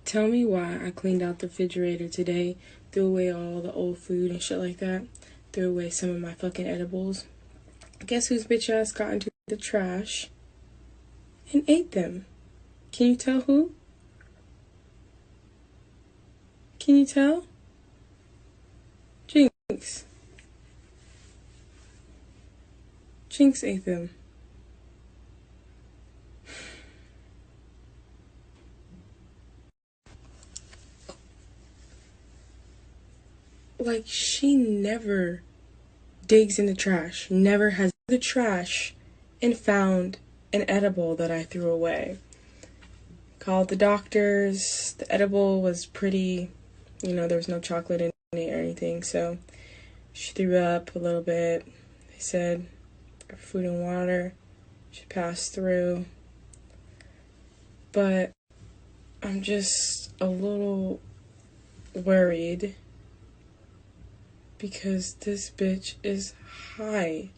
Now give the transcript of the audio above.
Tell me why I cleaned out the refrigerator today, threw away all the old food and shit like that, threw away some of my fucking edibles. Guess whose bitch ass got into the trash and ate them? Can you tell who? Can you tell? Jinx. Jinx ate them. Like, she never digs in the trash, never has the trash and found an edible that I threw away. Called the doctors. The edible was pretty, there was no chocolate in it or anything, so she threw up a little bit. They said food and water should pass through. But I'm just a little worried because this bitch is high.